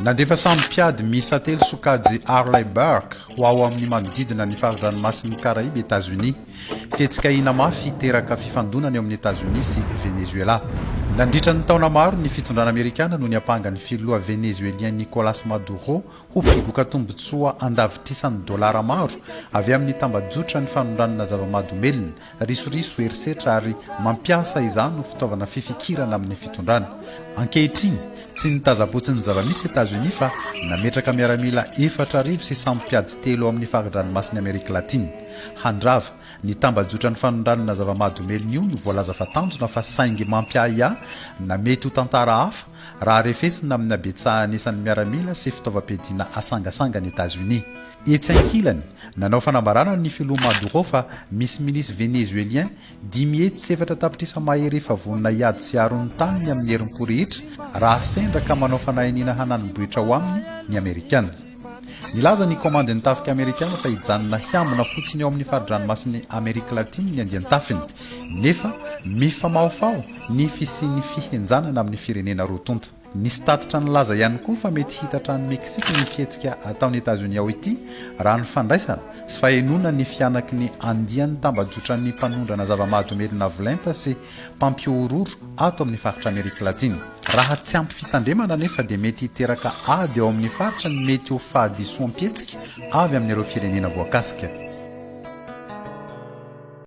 nandefa samy mpiady misa telo sokajy Arleigh Burke ho ao amin'ny manodidina ny farin-dranomasin'ny Karaïbes États-Unis fihetsikahina mafy teraka fifandonana eo amin'ny États-Unis sy Venezuela. Nandritra ny taona maro ny fitondrana Amerikana no niapangany filoha venezuelien Nicolas Maduro ho mpigoka tombotsoa andavitrisany dolara maro avy amin'ny tambajotra ny fanondranana zava-mahadomelina risoriso herisetra ary mampiasa izany ho fitaovana fifikirana amin'ny fitondrana. Ankehitriny tsy nitazapotsy ny zava-misy États-Unis fa nametraka miaramila 4,000 sy samy mpiady telo amin'ny farin-dranomasin'ny Amerika Latine. Handrava ny tambajotra ny fanondranana zava-mahadomelina io no voalaza fa tanjona fa saingy mampiaya na mety ho tantara hafa raha refesina amin'ny abetsahany isan'ny miaramila sy fitaovam-piadiana asangasangany États-Unis. Etsy ankilany nanao fanambarana ny filoha Maduro fa misy minisy venezuelien 10,7 tapitrisa mahery efa vonina iady sy aron'ny taniny amin'ny herim-po rehetra raha sendra ka manao fanahiniana hananibohitra ho aminy ny Amerikana. Nilaza ny komandin'ny tafika Amerikana fa hijanona hiambina fotsiny eo amin'ny farin-dranomasin'ny Amerika Latine ny andian-tafiny nefa mifamaofao ny fisian'ny fihenjanana amin'ny firenena roa tonta. Nisy tatitra nilaza ihany koa fa mety hitatra ny Meksika ny fihetsika ataon'ny États-Unis ao ity raha ny fandraisana sy fahenona ny fianaky ny andian'ny tambajotra ny mpanondrana zava-mahadomelina volenta sy mpampiororo ato amin'ny faritra Amerika Latine. Raha tsy ampy fitandremana nefa dia mety hiteraka ady eo amin'ny faritra ny mety ho fahadisoam-pietsika avy amin'ireo firenena voakasika.